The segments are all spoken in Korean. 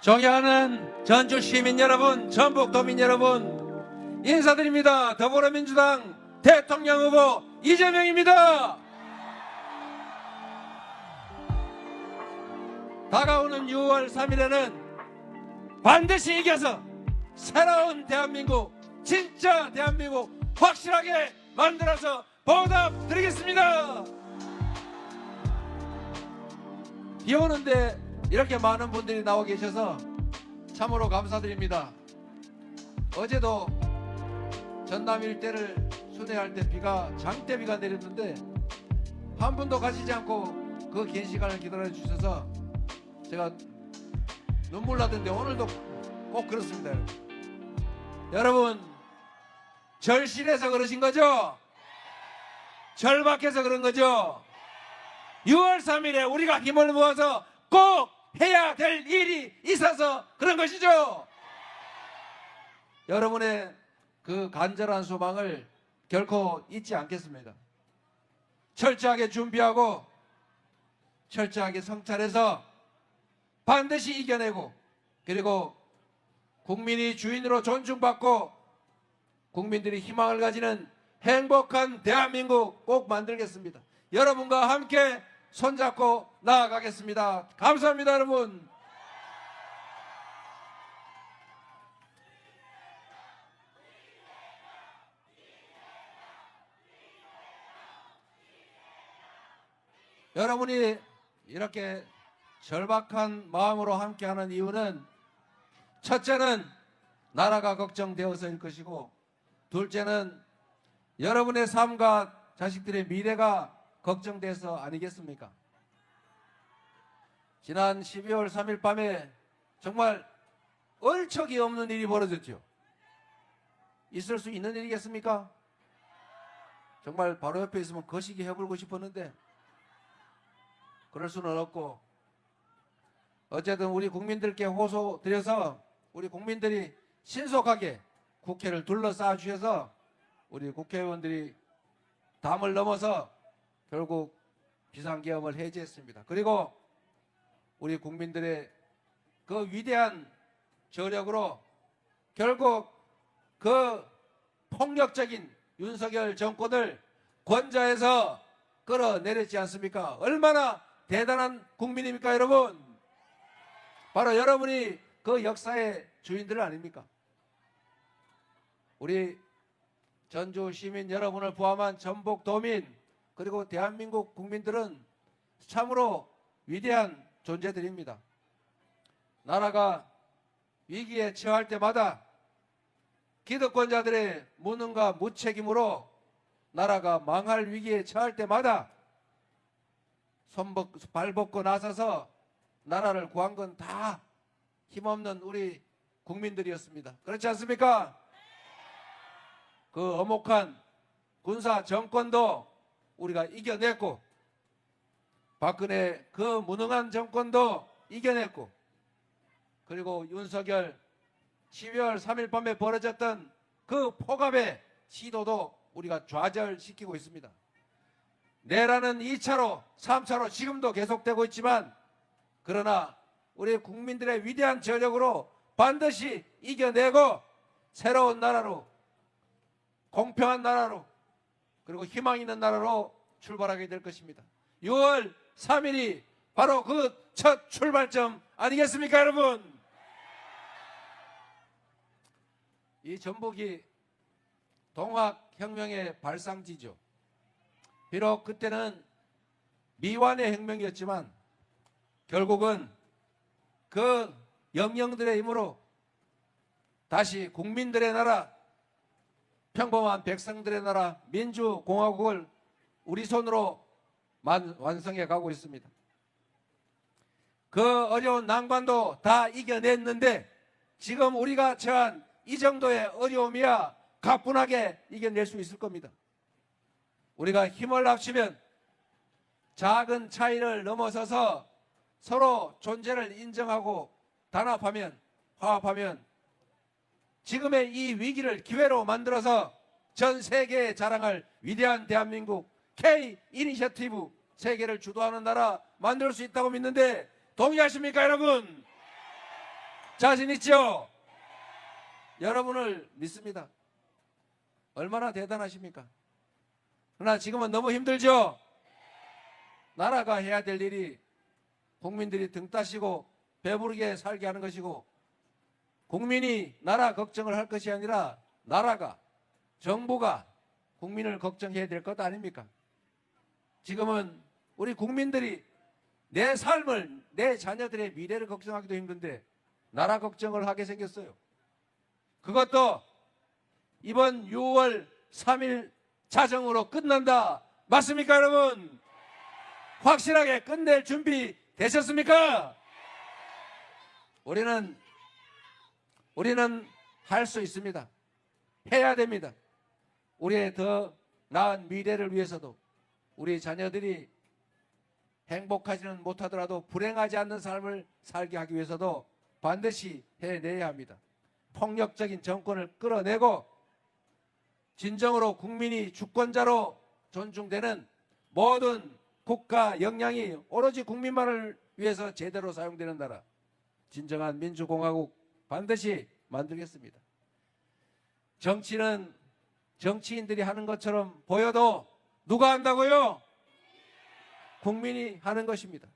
존경하는 전주 시민 여러분, 전북도민 여러분, 인사드립니다. 더불어민주당 대통령 후보 이재명입니다. 다가오는 6월 3일에는 반드시 이겨서 새로운 대한민국, 진짜 대한민국 확실하게 만들어서 보답드리겠습니다. 비 오는데 이렇게 많은 분들이 나와 계셔서 참으로 감사드립니다. 어제도 전남 일대를 순회할 때 비가 장대비가 내렸는데 한 분도 가시지 않고 그 긴 시간을 기다려 주셔서 제가 눈물 나던데 오늘도 꼭 그렇습니다. 여러분, 절실해서 그러신 거죠? 절박해서 그런 거죠? 6월 3일에 우리가 힘을 모아서 꼭 해야 될 일이 있어서 그런 것이죠. 여러분의 그 간절한 소망을 결코 잊지 않겠습니다. 철저하게 준비하고 철저하게 성찰해서 반드시 이겨내고, 그리고 국민이 주인으로 존중받고 국민들이 희망을 가지는 행복한 대한민국 꼭 만들겠습니다. 여러분과 함께 손잡고 나아가겠습니다. 감사합니다, 여러분. 여러분이 이렇게 절박한 마음으로 함께하는 이유는 첫째는 나라가 걱정되어서일 것이고, 둘째는 여러분의 삶과 자식들의 미래가 걱정돼서 아니겠습니까? 지난 12월 3일 밤에 정말 얼척이 없는 일이 벌어졌죠. 있을 수 있는 일이겠습니까? 정말 바로 옆에 있으면 거시기 해보고 싶었는데 그럴 수는 없고, 어쨌든 우리 국민들께 호소드려서 우리 국민들이 신속하게 국회를 둘러싸 주셔서 우리 국회의원들이 담을 넘어서 결국 비상계엄을 해제했습니다. 그리고 우리 국민들의 그 위대한 저력으로 결국 그 폭력적인 윤석열 정권을 권좌해서 끌어내렸지 않습니까? 얼마나 대단한 국민입니까, 여러분? 바로 여러분이 그 역사의 주인들 아닙니까? 우리 전주 시민 여러분을 포함한 전북도민 그리고 대한민국 국민들은 참으로 위대한 존재들입니다. 나라가 위기에 처할 때마다 기득권자들의 무능과 무책임으로 나라가 망할 위기에 처할 때마다 발벗고 나서서 나라를 구한 건 다 힘없는 우리 국민들이었습니다. 그렇지 않습니까? 그 엄혹한 군사 정권도 우리가 이겨냈고, 박근혜 그 무능한 정권도 이겨냈고, 그리고 윤석열 12월 3일 밤에 벌어졌던 그 폭압의 시도도 우리가 좌절시키고 있습니다. 내라는 2차로, 3차로 지금도 계속되고 있지만, 그러나 우리 국민들의 위대한 저력으로 반드시 이겨내고 새로운 나라로, 공평한 나라로, 그리고 희망 있는 나라로 출발하게 될 것입니다. 6월 3일이 바로 그 첫 출발점 아니겠습니까, 여러분? 이 전북이 동학혁명의 발상지죠. 비록 그때는 미완의 혁명이었지만 결국은 그 영령들의 힘으로 다시 국민들의 나라, 평범한 백성들의 나라 민주공화국을 우리 손으로 완성해 가고 있습니다. 그 어려운 난관도 다 이겨냈는데 지금 우리가 처한 이 정도의 어려움이야 가뿐하게 이겨낼 수 있을 겁니다. 우리가 힘을 합치면 작은 차이를 넘어서서 서로 존재를 인정하고 단합하면, 화합하면 지금의 이 위기를 기회로 만들어서 전 세계에 자랑할 위대한 대한민국 K 이니셔티브 세계를 주도하는 나라 만들 수 있다고 믿는데 동의하십니까, 여러분? 자신 있죠? 여러분을 믿습니다. 얼마나 대단하십니까? 그러나 지금은 너무 힘들죠? 나라가 해야 될 일이 국민들이 등 따시고 배부르게 살게 하는 것이고, 국민이 나라 걱정을 할 것이 아니라 나라가, 정부가 국민을 걱정해야 될 것 아닙니까? 지금은 우리 국민들이 내 삶을, 내 자녀들의 미래를 걱정하기도 힘든데 나라 걱정을 하게 생겼어요. 그것도 이번 6월 3일 자정으로 끝난다. 맞습니까, 여러분? 확실하게 끝낼 준비 되셨습니까? 우리는 할 수 있습니다. 해야 됩니다. 우리의 더 나은 미래를 위해서도, 우리 자녀들이 행복하지는 못하더라도 불행하지 않는 삶을 살게 하기 위해서도 반드시 해내야 합니다. 폭력적인 정권을 끌어내고 진정으로 국민이 주권자로 존중되는 모든 국가 역량이 오로지 국민만을 위해서 제대로 사용되는 나라, 진정한 민주공화국 반드시 만들겠습니다. 정치는 정치인들이 하는 것처럼 보여도 누가 한다고요? 국민이 하는 것입니다.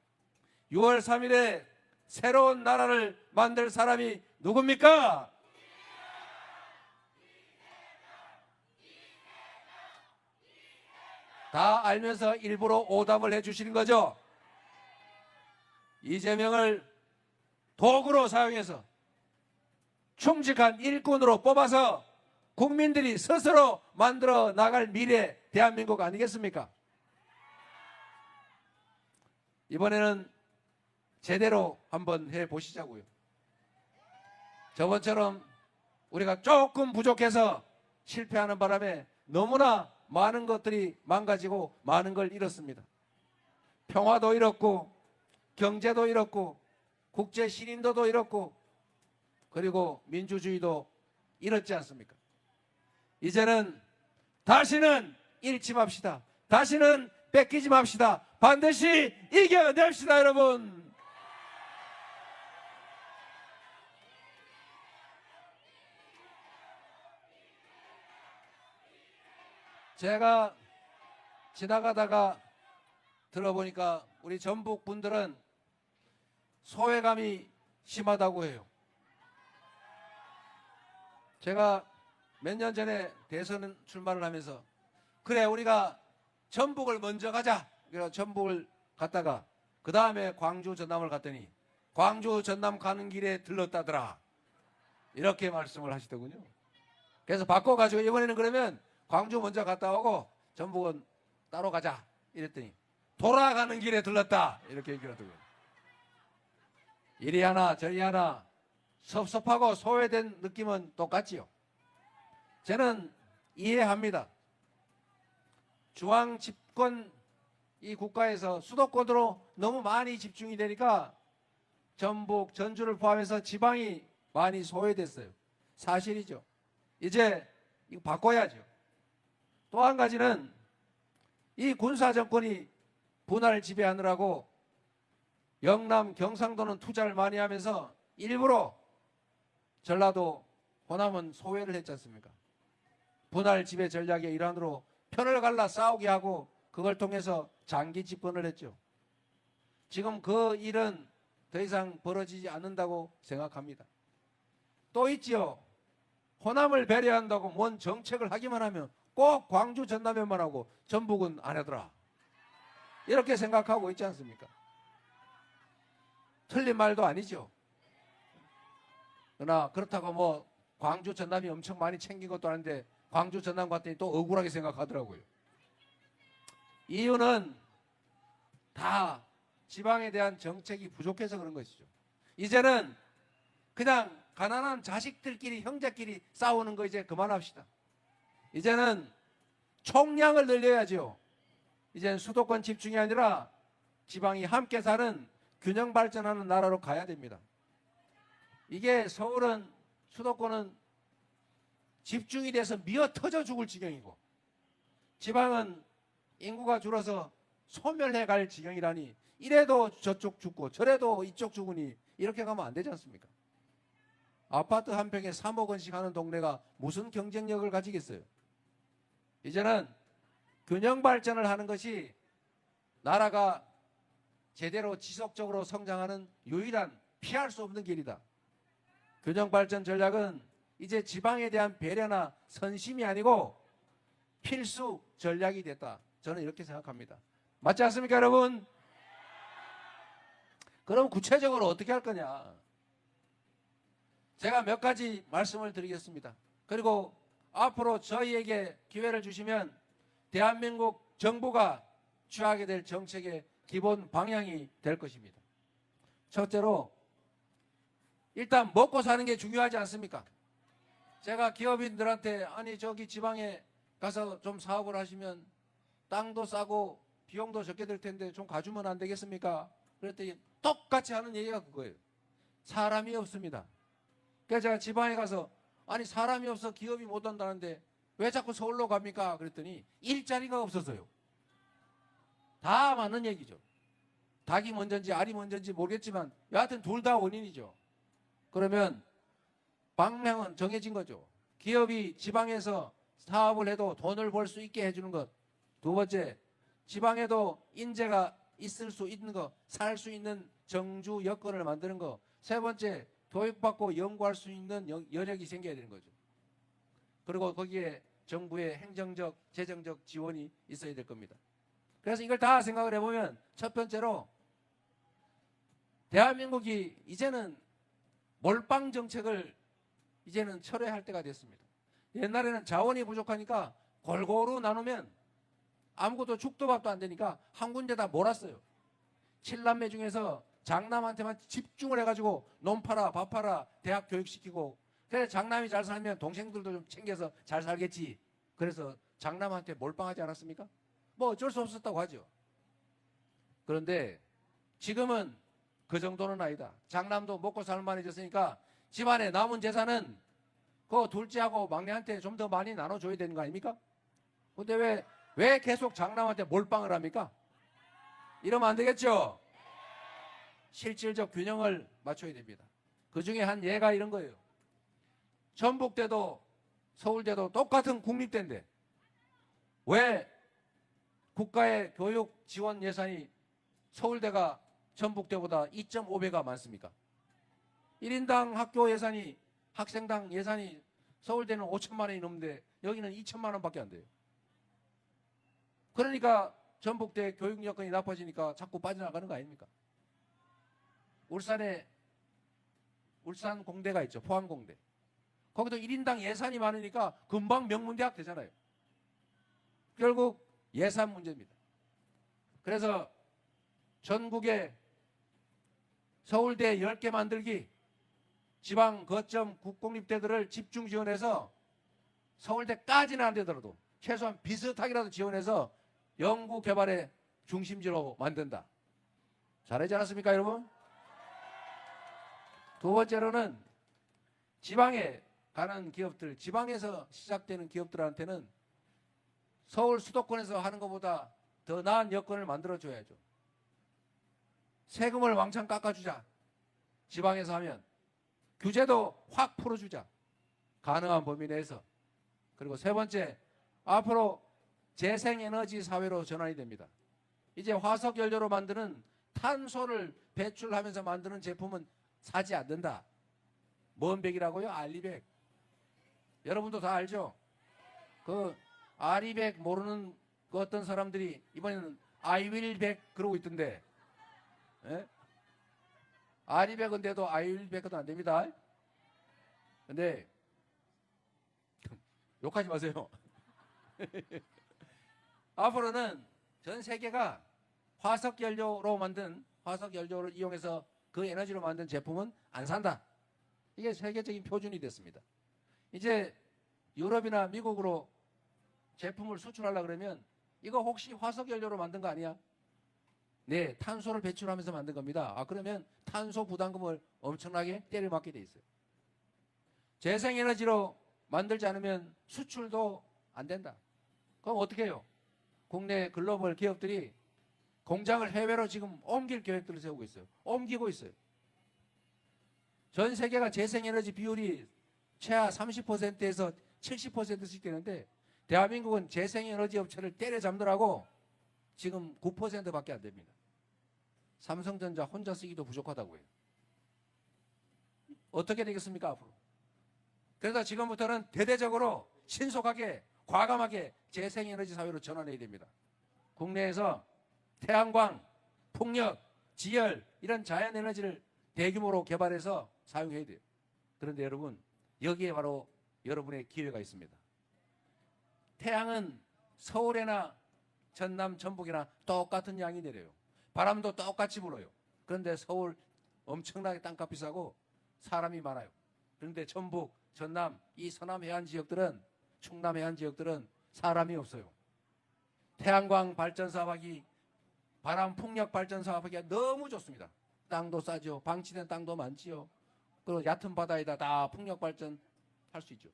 6월 3일에 새로운 나라를 만들 사람이 누굽니까? 다 알면서 일부러 오답을 해주시는 거죠. 이재명을 도구로 사용해서 충직한 일꾼으로 뽑아서 국민들이 스스로 만들어 나갈 미래 대한민국 아니겠습니까? 이번에는 제대로 한번 해보시자고요. 저번처럼 우리가 조금 부족해서 실패하는 바람에 너무나 많은 것들이 망가지고 많은 걸 잃었습니다. 평화도 잃었고, 경제도 잃었고, 국제 신인도도 잃었고, 그리고 민주주의도 잃었지 않습니까? 이제는 다시는 잃지 맙시다. 다시는 뺏기지 맙시다. 반드시 이겨냅시다, 여러분. 제가 지나가다가 들어보니까 우리 전북 분들은 소외감이 심하다고 해요. 제가 몇 년 전에 대선 출마를 하면서 그래 우리가 전북을 먼저 가자. 그래서 전북을 갔다가 그 다음에 광주 전남을 갔더니 광주 전남 가는 길에 들렀다더라. 이렇게 말씀을 하시더군요. 그래서 바꿔가지고 이번에는 그러면 광주 먼저 갔다 오고 전북은 따로 가자 이랬더니 돌아가는 길에 들렀다 이렇게 얘기를 하더군요. 이리 하나 저리 하나 섭섭하고 소외된 느낌은 똑같지요. 저는 이해합니다. 중앙 집권 이 국가에서 수도권으로 너무 많이 집중이 되니까 전북, 전주를 포함해서 지방이 많이 소외됐어요. 사실이죠. 이제 이거 바꿔야죠. 또 한 가지는 이 군사정권이 분할을 지배하느라고 영남, 경상도는 투자를 많이 하면서 일부러 전라도, 호남은 소외를 했지 않습니까? 분할 지배 전략의 일환으로 편을 갈라 싸우게 하고 그걸 통해서 장기 집권을 했죠. 지금 그 일은 더 이상 벌어지지 않는다고 생각합니다. 또 있지요. 호남을 배려한다고 뭔 정책을 하기만 하면 꼭 광주 전남에만 하고 전북은 안 하더라. 이렇게 생각하고 있지 않습니까? 틀린 말도 아니죠. 그러나 그렇다고 뭐 광주 전남이 엄청 많이 챙긴 것도 아닌데 광주 전남 갔더니 또 억울하게 생각하더라고요. 이유는 다 지방에 대한 정책이 부족해서 그런 것이죠. 이제는 그냥 가난한 자식들끼리 형제끼리 싸우는 거 이제 그만합시다. 이제는 총량을 늘려야죠. 이제는 수도권 집중이 아니라 지방이 함께 사는 균형 발전하는 나라로 가야 됩니다. 이게 서울은 수도권은 집중이 돼서 미어 터져 죽을 지경이고 지방은 인구가 줄어서 소멸해 갈 지경이라니 이래도 저쪽 죽고 저래도 이쪽 죽으니 이렇게 가면 안 되지 않습니까? 아파트 한 평에 3억 원씩 하는 동네가 무슨 경쟁력을 가지겠어요? 이제는 균형 발전을 하는 것이 나라가 제대로 지속적으로 성장하는 유일한 피할 수 없는 길이다. 균형 발전 전략은 이제 지방에 대한 배려나 선심이 아니고 필수 전략이 됐다. 저는 이렇게 생각합니다. 맞지 않습니까, 여러분? 그럼 구체적으로 어떻게 할 거냐? 제가 몇 가지 말씀을 드리겠습니다. 그리고 앞으로 저희에게 기회를 주시면 대한민국 정부가 취하게 될 정책의 기본 방향이 될 것입니다. 첫째로 일단 먹고 사는 게 중요하지 않습니까? 제가 기업인들한테 아니 저기 지방에 가서 좀 사업을 하시면 땅도 싸고 비용도 적게 들 텐데 좀 가주면 안 되겠습니까? 그랬더니 똑같이 하는 얘기가 그거예요. 사람이 없습니다. 그래서 제가 지방에 가서 아니 사람이 없어 기업이 못 한다는데 왜 자꾸 서울로 갑니까? 그랬더니 일자리가 없어서요. 다 맞는 얘기죠. 닭이 먼저인지 알이 먼저인지 모르겠지만 여하튼 둘 다 원인이죠. 그러면 방향은 정해진 거죠. 기업이 지방에서 사업을 해도 돈을 벌 수 있게 해주는 것. 두 번째, 지방에도 인재가 있을 수 있는 것, 살 수 있는 정주 여건을 만드는 것. 세 번째, 교육받고 연구할 수 있는 여력이 생겨야 되는 거죠. 그리고 거기에 정부의 행정적, 재정적 지원이 있어야 될 겁니다. 그래서 이걸 다 생각을 해보면 첫 번째로 대한민국이 이제는 몰빵 정책을 이제는 철회할 때가 됐습니다. 옛날에는 자원이 부족하니까 골고루 나누면 아무것도 죽도 밥도 안 되니까 한 군데다 몰았어요. 7남매 중에서 장남한테만 집중을 해가지고 논 팔아 밥 팔아 대학 교육시키고 그래서 장남이 잘 살면 동생들도 좀 챙겨서 잘 살겠지. 그래서 장남한테 몰빵하지 않았습니까? 뭐 어쩔 수 없었다고 하죠. 그런데 지금은 그 정도는 아니다. 장남도 먹고 살만해졌으니까 집안에 남은 재산은 그 둘째하고 막내한테 좀 더 많이 나눠줘야 되는 거 아닙니까? 근데 왜 계속 장남한테 몰빵을 합니까? 이러면 안 되겠죠? 실질적 균형을 맞춰야 됩니다. 그 중에 한 예가 이런 거예요. 전북대도 서울대도 똑같은 국립대인데 왜 국가의 교육 지원 예산이 서울대가 전북대보다 2.5배가 많습니까? 1인당 학교 예산이 학생당 예산이 서울대는 5천만 원이 넘는데 여기는 2천만 원밖에 안 돼요. 그러니까 전북대 교육 여건이 나빠지니까 자꾸 빠져나가는 거 아닙니까? 울산 공대가 있죠. 포항공대. 거기도 1인당 예산이 많으니까 금방 명문대학 되잖아요. 결국 예산 문제입니다. 그래서 전국에 서울대 10개 만들기, 지방 거점 국공립대들을 집중 지원해서 서울대까지는 안 되더라도 최소한 비슷하게라도 지원해서 연구개발의 중심지로 만든다. 잘하지 않았습니까, 여러분? 두 번째로는 지방에 가는 기업들, 지방에서 시작되는 기업들한테는 서울 수도권에서 하는 것보다 더 나은 여건을 만들어줘야죠. 세금을 왕창 깎아주자. 지방에서 하면. 규제도 확 풀어주자. 가능한 범위 내에서. 그리고 세 번째, 앞으로 재생에너지 사회로 전환이 됩니다. 이제 화석연료로 만드는 탄소를 배출하면서 만드는 제품은 사지 않는다. 뭔 백이라고요? 알리백. 여러분도 다 알죠? 그 아리백 모르는 그 어떤 사람들이 이번에는 아이윌백 그러고 있던데. 예? 아리백은 돼도 아이윌백은 안 됩니다. 근데 욕하지 마세요. 앞으로는 전 세계가 화석연료를 이용해서 그 에너지로 만든 제품은 안 산다. 이게 세계적인 표준이 됐습니다. 이제 유럽이나 미국으로 제품을 수출하려고 그러면 이거 혹시 화석연료로 만든 거 아니야? 네, 탄소를 배출하면서 만든 겁니다. 그러면 탄소 부담금을 엄청나게 때려맞게 돼 있어요. 재생에너지로 만들지 않으면 수출도 안 된다. 그럼 어떻게 해요? 국내 글로벌 기업들이 공장을 해외로 지금 옮길 계획들을 세우고 있어요. 옮기고 있어요. 전 세계가 재생에너지 비율이 최하 30%에서 70%씩 되는데 대한민국은 재생에너지 업체를 때려잡느라고 지금 9%밖에 안 됩니다. 삼성전자 혼자 쓰기도 부족하다고 해요. 어떻게 되겠습니까, 앞으로? 그래서 지금부터는 대대적으로 신속하게 과감하게 재생에너지 사회로 전환해야 됩니다. 국내에서 태양광, 풍력, 지열 이런 자연에너지를 대규모로 개발해서 사용해야 돼요. 그런데 여러분, 여기에 바로 여러분의 기회가 있습니다. 태양은 서울이나 전남, 전북이나 똑같은 양이 내려요. 바람도 똑같이 불어요. 그런데 서울 엄청나게 땅값 비싸고 사람이 많아요. 그런데 전북, 전남, 이 서남 해안 지역들은, 충남 해안 지역들은 사람이 없어요. 태양광 발전 사업하기, 바람 풍력 발전 사업하기가 너무 좋습니다. 땅도 싸죠. 방치된 땅도 많지요. 그리고 얕은 바다에다 다 풍력 발전 할 수 있죠.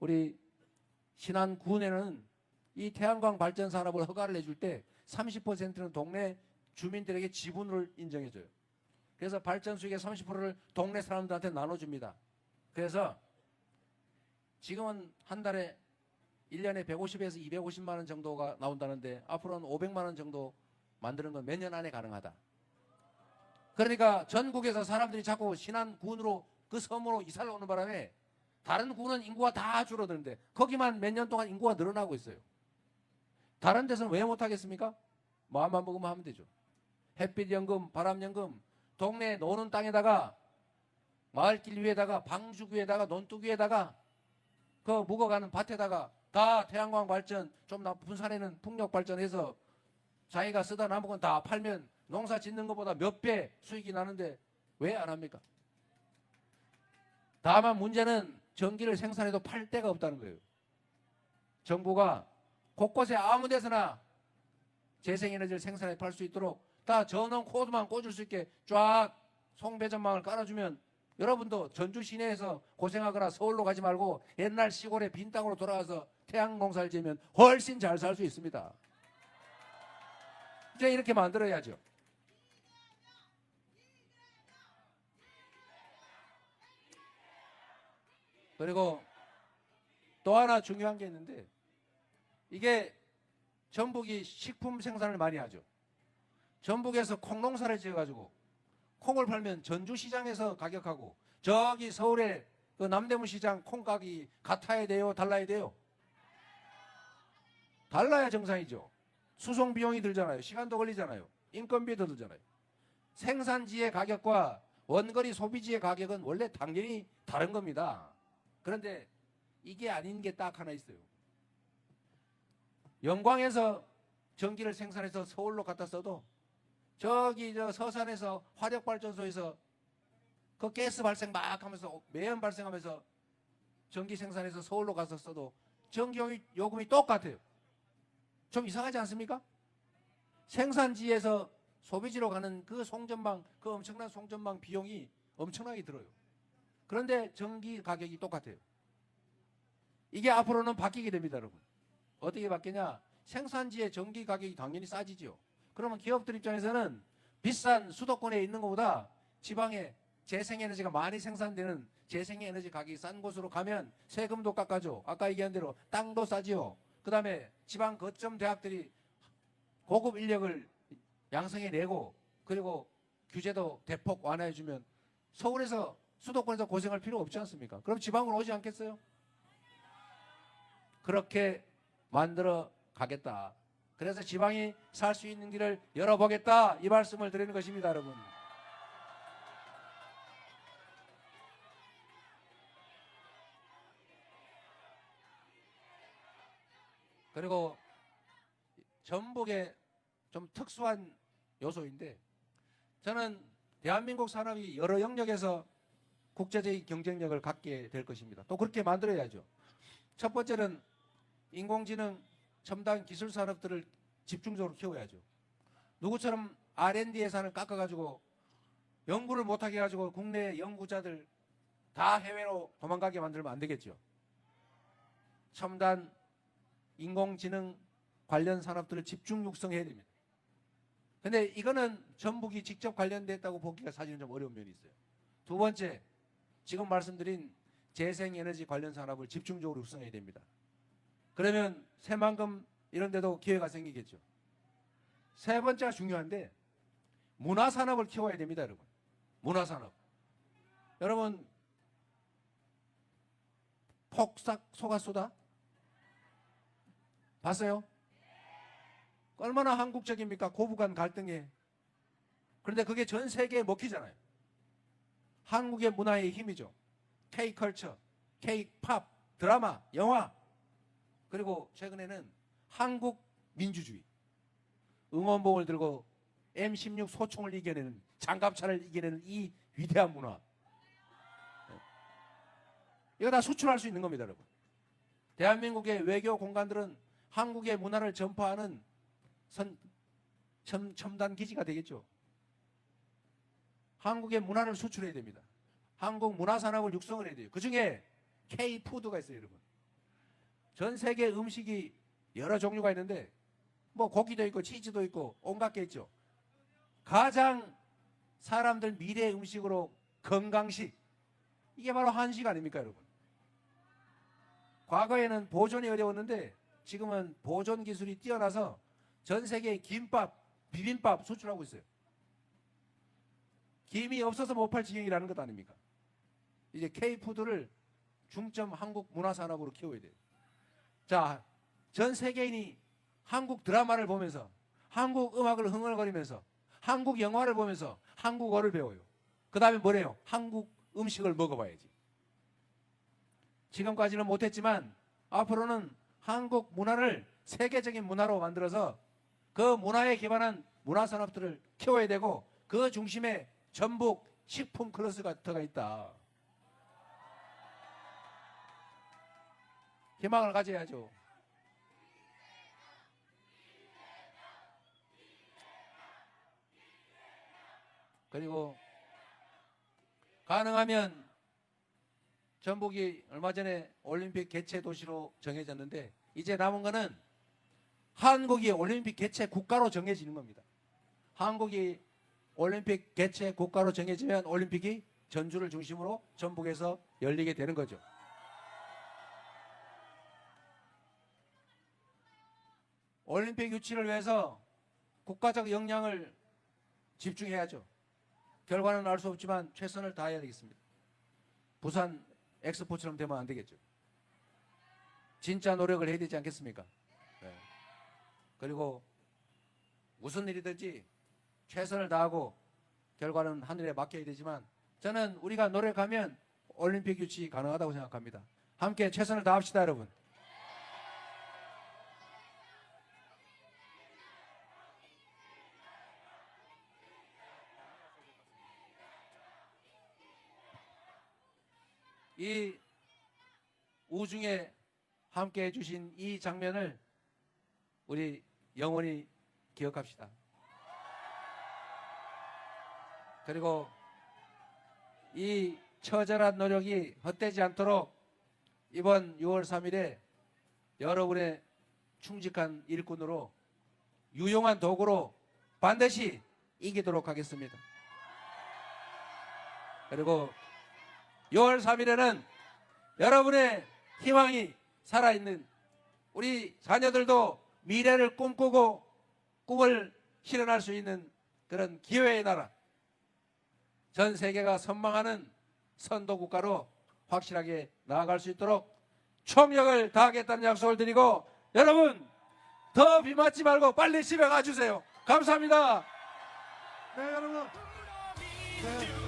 우리 신안군에는 이 태양광 발전 산업을 허가를 해줄 때 30%는 동네 주민들에게 지분을 인정해줘요. 그래서 발전 수익의 30%를 동네 사람들한테 나눠줍니다. 그래서 지금은 한 달에 1년에 150에서 250만 원 정도가 나온다는데 앞으로는 500만 원 정도 만드는 건 몇 년 안에 가능하다. 그러니까 전국에서 사람들이 자꾸 신안군으로 그 섬으로 이사를 오는 바람에 다른 군은 인구가 다 줄어드는데 거기만 몇 년 동안 인구가 늘어나고 있어요. 다른 데서는 왜 못하겠습니까? 마음만 먹으면 하면 되죠. 햇빛연금, 바람연금, 동네 노는 땅에다가 마을길 위에다가 방죽 위에다가 논둑 위에다가 그 묵어가는 밭에다가 다 태양광 발전, 좀 나쁜 산에는 풍력 발전해서 자기가 쓰다 남은 건 다 팔면 농사 짓는 것보다 몇 배 수익이 나는데 왜 안 합니까? 다만 문제는 전기를 생산해도 팔 데가 없다는 거예요. 정부가 곳곳에 아무 데서나 재생에너지를 생산해 팔 수 있도록 다 전원 코드만 꽂을 수 있게 쫙 송배전망을 깔아주면 여러분도 전주 시내에서 고생하거나 서울로 가지 말고 옛날 시골의 빈 땅으로 돌아가서 태양 농사를 지으면 훨씬 잘 살 수 있습니다. 이제 이렇게 만들어야죠. 그리고 또 하나 중요한 게 있는데 이게 전북이 식품 생산을 많이 하죠. 전북에서 콩농사를 지어가지고 콩을 팔면 전주시장에서 가격하고 저기 서울의 그 남대문 시장 콩 가격이 같아야 돼요? 달라야 돼요? 달라야 정상이죠. 수송 비용이 들잖아요. 시간도 걸리잖아요. 인건비도 들잖아요. 생산지의 가격과 원거리 소비지의 가격은 원래 당연히 다른 겁니다. 그런데 이게 아닌 게 딱 하나 있어요. 영광에서 전기를 생산해서 서울로 갖다 써도 저기 저 서산에서 화력발전소에서 그 가스 발생 막 하면서 매연 발생하면서 전기 생산해서 서울로 가서 써도 전기 요금이 똑같아요. 좀 이상하지 않습니까? 생산지에서 소비지로 가는 그 송전망, 그 엄청난 송전망 비용이 엄청나게 들어요. 그런데 전기 가격이 똑같아요. 이게 앞으로는 바뀌게 됩니다, 여러분. 어떻게 바뀌냐? 생산지의 전기 가격이 당연히 싸지죠. 그러면 기업들 입장에서는 비싼 수도권에 있는 것보다 지방에 재생에너지가 많이 생산되는 재생에너지 가격이 싼 곳으로 가면 세금도 깎아줘. 아까 얘기한 대로 땅도 싸지요. 그 다음에 지방 거점 대학들이 고급 인력을 양성해내고 그리고 규제도 대폭 완화해주면 서울에서 수도권에서 고생할 필요 없지 않습니까? 그럼 지방으로 오지 않겠어요? 그렇게 만들어 가겠다. 그래서 지방이 살 수 있는 길을 열어보겠다. 이 말씀을 드리는 것입니다, 여러분. 그리고 전북의 좀 특수한 요소인데 저는 대한민국 산업이 여러 영역에서 국제적인 경쟁력을 갖게 될 것입니다. 또 그렇게 만들어야죠. 첫 번째는 인공지능 첨단 기술 산업들을 집중적으로 키워야죠. 누구처럼 R&D 예산을 깎아가지고 연구를 못하게 해가지고 국내 연구자들 다 해외로 도망가게 만들면 안 되겠죠. 첨단 인공지능 관련 산업들을 집중 육성해야 됩니다. 근데 이거는 전북이 직접 관련됐다고 보기가 사실은 좀 어려운 면이 있어요. 두 번째, 지금 말씀드린 재생에너지 관련 산업을 집중적으로 육성해야 됩니다. 그러면 새만금 이런 데도 기회가 생기겠죠. 세 번째가 중요한데 문화산업을 키워야 됩니다, 여러분. 문화산업. 여러분, 폭삭 속았수다 봤어요? 얼마나 한국적입니까? 고부간 갈등에. 그런데 그게 전 세계에 먹히잖아요. 한국의 문화의 힘이죠. K-컬처, K-팝, 드라마, 영화, 그리고 최근에는 한국 민주주의. 응원봉을 들고 M16 소총을 이겨내는, 장갑차를 이겨내는 이 위대한 문화. 이거 다 수출할 수 있는 겁니다, 여러분. 대한민국의 외교 공간들은 한국의 문화를 전파하는 첨단 기지가 되겠죠. 한국의 문화를 수출해야 됩니다. 한국 문화산업을 육성을 해야 돼요. 그 중에 K-푸드가 있어요, 여러분. 전 세계 음식이 여러 종류가 있는데 뭐 고기도 있고 치즈도 있고 온갖 게 있죠. 가장 사람들 미래 음식으로 건강식, 이게 바로 한식 아닙니까, 여러분? 과거에는 보존이 어려웠는데 지금은 보존 기술이 뛰어나서 전 세계에 김밥, 비빔밥 수출하고 있어요. 김이 없어서 못 팔 지경이라는 것 아닙니까? 이제 K푸드를 중점 한국 문화산업으로 키워야 돼요. 자, 전 세계인이 한국 드라마를 보면서, 한국 음악을 흥얼거리면서, 한국 영화를 보면서 한국어를 배워요. 그 다음에 뭐래요? 한국 음식을 먹어봐야지. 지금까지는 못했지만 앞으로는 한국 문화를 세계적인 문화로 만들어서 그 문화에 기반한 문화산업들을 키워야 되고, 그 중심에 전북 식품 클러스가 들어가 있다. 희망을 가져야죠. 그리고 가능하면 전북이 얼마 전에 올림픽 개최 도시로 정해졌는데 이제 남은 거는 한국이 올림픽 개최 국가로 정해지는 겁니다. 한국이 올림픽 개최 국가로 정해지면 올림픽이 전주를 중심으로 전북에서 열리게 되는 거죠. 올림픽 유치를 위해서 국가적 역량을 집중해야죠. 결과는 알 수 없지만 최선을 다해야 되겠습니다. 부산 엑스포처럼 되면 안 되겠죠. 진짜 노력을 해야 되지 않겠습니까? 네. 그리고 무슨 일이든지 최선을 다하고 결과는 하늘에 맡겨야 되지만 저는 우리가 노력하면 올림픽 유치 가능하다고 생각합니다. 함께 최선을 다합시다, 여러분. 이 우중에 함께 해주신 이 장면을 우리 영원히 기억합시다. 그리고 이 처절한 노력이 헛되지 않도록 이번 6월 3일에 여러분의 충직한 일꾼으로 유용한 도구로 반드시 이기도록 하겠습니다. 그리고 6월 3일에는 여러분의 희망이 살아있는, 우리 자녀들도 미래를 꿈꾸고 꿈을 실현할 수 있는 그런 기회의 나라, 전 세계가 선망하는 선도국가로 확실하게 나아갈 수 있도록 총력을 다하겠다는 약속을 드리고, 여러분 더 비 맞지 말고 빨리 집에 가주세요. 감사합니다. 네, 여러분. 네.